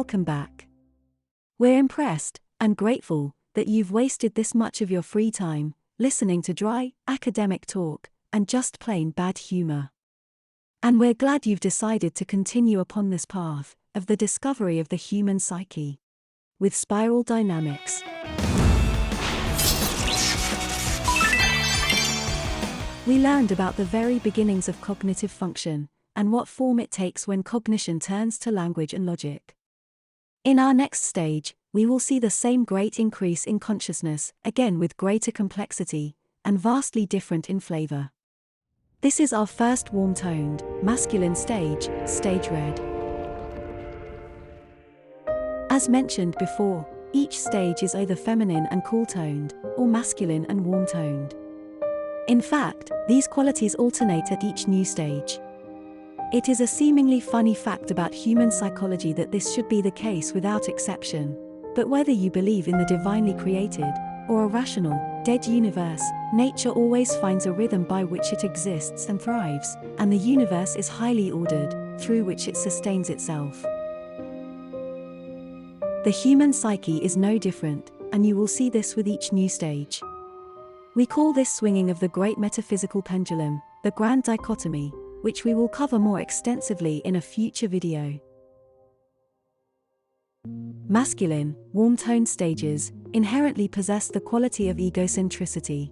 welcome back. We're impressed and grateful that you've wasted this much of your free time listening to dry, academic talk and just plain bad humor. And we're glad you've decided to continue upon this path of the discovery of the human psyche with Spiral Dynamics. We learned about the very beginnings of cognitive function and what form it takes when cognition turns to language and logic. In our next stage, we will see the same great increase in consciousness, again with greater complexity, and vastly different in flavor. This is our first warm-toned, masculine stage, Stage Red. As mentioned before, each stage is either feminine and cool-toned, or masculine and warm-toned. In fact, these qualities alternate at each new stage. It is a seemingly funny fact about human psychology that this should be the case without exception. But whether you believe in the divinely created, or a rational, dead universe, nature always finds a rhythm by which it exists and thrives, and the universe is highly ordered, through which it sustains itself. The human psyche is no different, and you will see this with each new stage. We call this swinging of the great metaphysical pendulum, the grand dichotomy, which we will cover more extensively in a future video. Masculine, warm-toned stages inherently possess the quality of egocentricity,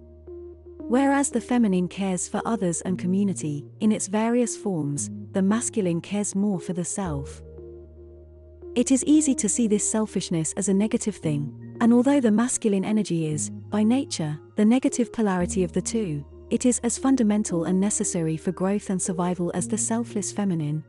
whereas the feminine cares for others and community. In its various forms, the masculine cares more for the self. It is easy to see this selfishness as a negative thing, and although the masculine energy is, by nature, the negative polarity of the two, it is as fundamental and necessary for growth and survival as the selfless feminine.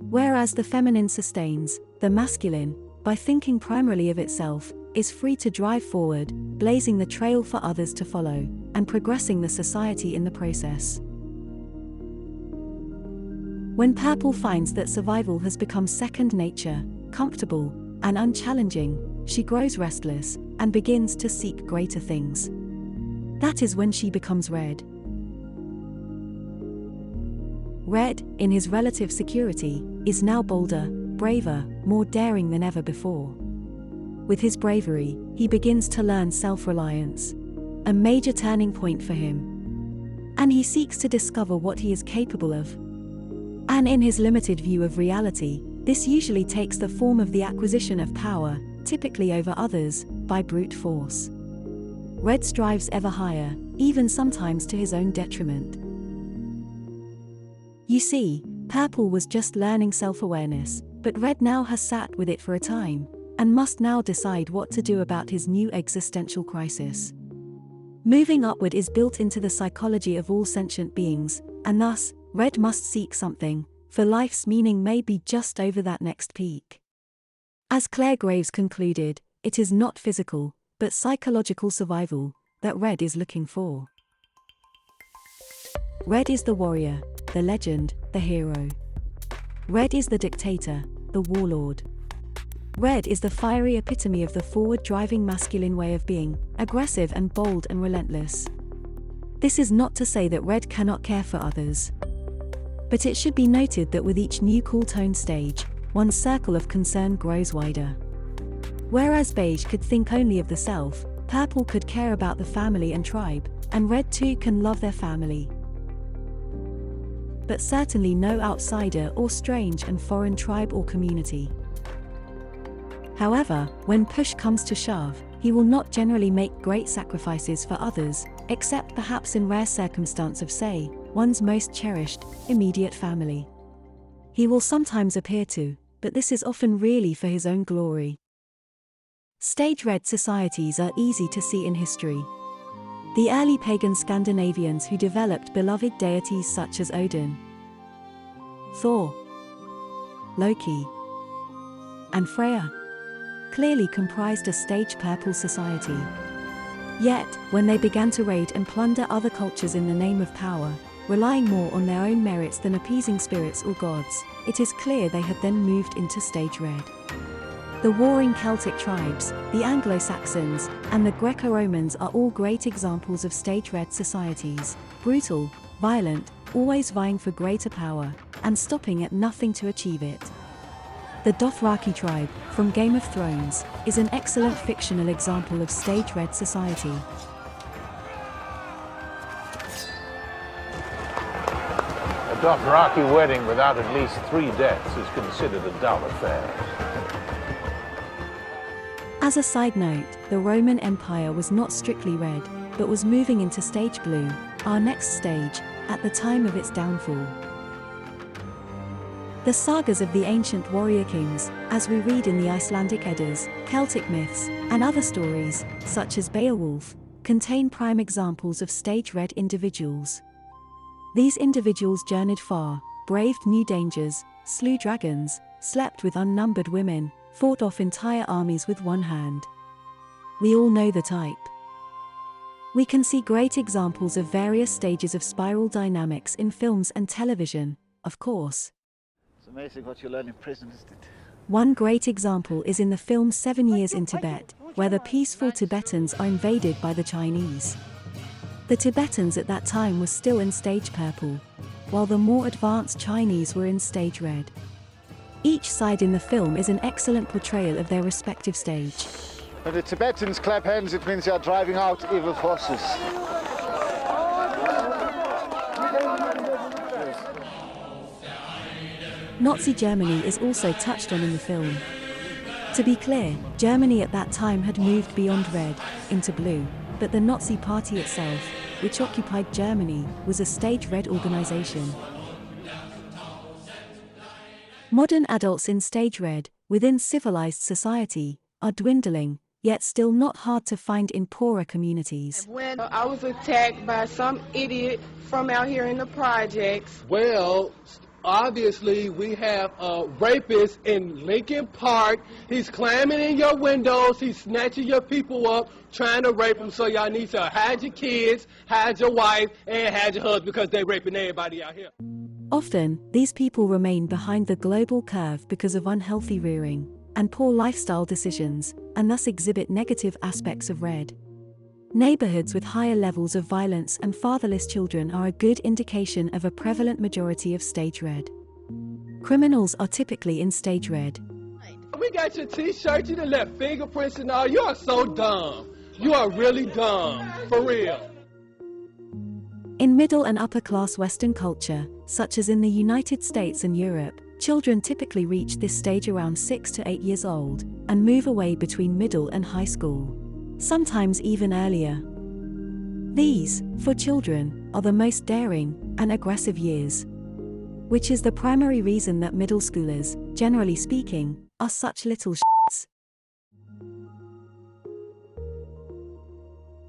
Whereas the feminine sustains, the masculine, by thinking primarily of itself, is free to drive forward, blazing the trail for others to follow, and progressing the society in the process. When Purple finds that survival has become second nature, comfortable, and unchallenging, she grows restless, and begins to seek greater things. That is when she becomes Red. Red, in his relative security, is now bolder, braver, more daring than ever before. With his bravery, he begins to learn self-reliance, a major turning point for him. And he seeks to discover what he is capable of. And in his limited view of reality, this usually takes the form of the acquisition of power, typically over others, by brute force. Red strives ever higher, even sometimes to his own detriment. You see, Purple was just learning self-awareness, but Red now has sat with it for a time, and must now decide what to do about his new existential crisis. Moving upward is built into the psychology of all sentient beings, and thus, Red must seek something, for life's meaning may be just over that next peak. As Claire Graves concluded, it is not physical, but psychological survival that Red is looking for. Red is the warrior, the legend, the hero. Red is the dictator, the warlord. Red is the fiery epitome of the forward-driving masculine way of being, aggressive and bold and relentless. This is not to say that Red cannot care for others. But it should be noted that with each new cool-tone stage, one's circle of concern grows wider. Whereas Beige could think only of the self, Purple could care about the family and tribe, and Red too can love their family. But certainly no outsider or strange and foreign tribe or community. However, when push comes to shove, he will not generally make great sacrifices for others, except perhaps in rare circumstance of, say, one's most cherished, immediate family. He will sometimes appear to, but this is often really for his own glory. Stage Red societies are easy to see in history. The early pagan Scandinavians who developed beloved deities such as Odin, Thor, Loki, and Freya clearly comprised a stage Purple society. Yet, when they began to raid and plunder other cultures in the name of power, relying more on their own merits than appeasing spirits or gods, it is clear they had then moved into Stage Red. The warring Celtic tribes, the Anglo-Saxons, and the Greco-Romans are all great examples of Stage Red societies, brutal, violent, always vying for greater power, and stopping at nothing to achieve it. The Dothraki tribe, from Game of Thrones, is an excellent fictional example of stage red society. A Dothraki wedding without at least 3 deaths is considered a dull affair. As a side note, the Roman Empire was not strictly red, but was moving into stage blue, our next stage, at the time of its downfall. The sagas of the ancient warrior kings, as we read in the Icelandic Eddas, Celtic myths, and other stories, such as Beowulf, contain prime examples of stage red individuals. These individuals journeyed far, braved new dangers, slew dragons, slept with unnumbered women, fought off entire armies with one hand. We all know the type. We can see great examples of various stages of spiral dynamics in films and television, of course. It's amazing what you learn in prison, isn't it? One great example is in the film 7 Years in Tibet, where the peaceful Tibetans are invaded by the Chinese. The Tibetans at that time were still in stage purple, while the more advanced Chinese were in stage red. Each side in the film is an excellent portrayal of their respective stage. When the Tibetans clap hands, it means they are driving out evil forces. Nazi Germany is also touched on in the film. To be clear, Germany at that time had moved beyond red, into blue, but the Nazi Party itself, which occupied Germany, was a stage red organization. Modern adults in stage red, within civilized society, are dwindling, yet still not hard to find in poorer communities. When I was attacked by some idiot from out here in the projects. Well, obviously we have a rapist in Lincoln Park. He's climbing in your windows, he's snatching your people up, trying to rape them, so y'all need to hide your kids, hide your wife, and hide your husband because they're raping everybody out here. Often, these people remain behind the global curve because of unhealthy rearing and poor lifestyle decisions, and thus exhibit negative aspects of red. Neighborhoods with higher levels of violence and fatherless children are a good indication of a prevalent majority of stage red. Criminals are typically in stage red. We got your t-shirt, you done left fingerprints and all. You are so dumb. You are really dumb, for real. In middle and upper class Western culture, such as in the United States and Europe, children typically reach this stage around 6 to 8 years old, and move away between middle and high school, sometimes even earlier. These, for children, are the most daring and aggressive years, which is the primary reason that middle schoolers, generally speaking, are such little shits.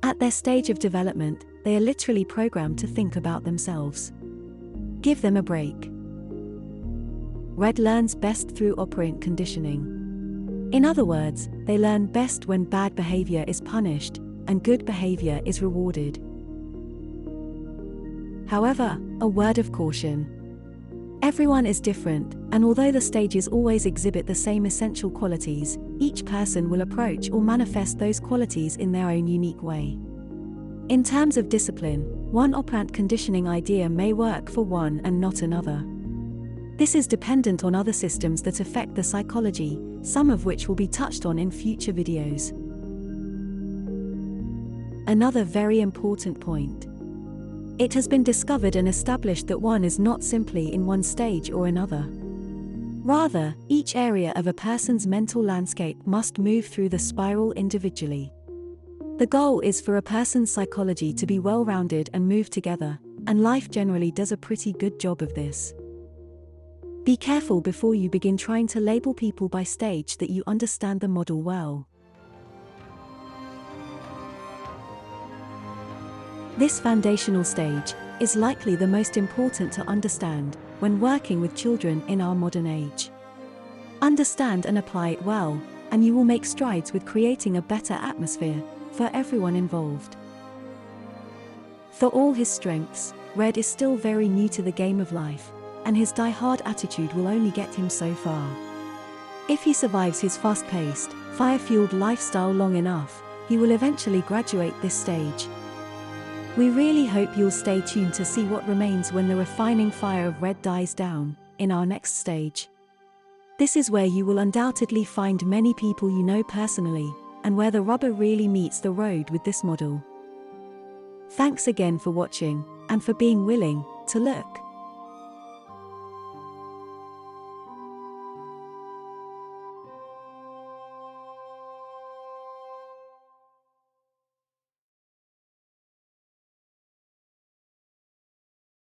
At their stage of development, they are literally programmed to think about themselves. Give them a break. Red learns best through operant conditioning. In other words, they learn best when bad behavior is punished, and good behavior is rewarded. However, a word of caution. Everyone is different, and although the stages always exhibit the same essential qualities, each person will approach or manifest those qualities in their own unique way. In terms of discipline, one operant conditioning idea may work for one and not another. This is dependent on other systems that affect the psychology, some of which will be touched on in future videos. Another very important point. It has been discovered and established that one is not simply in one stage or another. Rather, each area of a person's mental landscape must move through the spiral individually. The goal is for a person's psychology to be well-rounded and move together, and life generally does a pretty good job of this. Be careful before you begin trying to label people by stage that you understand the model well. This foundational stage is likely the most important to understand when working with children in our modern age. Understand and apply it well, and you will make strides with creating a better atmosphere for everyone involved. For all his strengths, Red is still very new to the game of life, and his die-hard attitude will only get him so far. If he survives his fast-paced, fire-fueled lifestyle long enough, he will eventually graduate this stage. We really hope you'll stay tuned to see what remains when the refining fire of Red dies down, in our next stage. This is where you will undoubtedly find many people you know personally, and where the rubber really meets the road with this model. Thanks again for watching, and for being willing to look.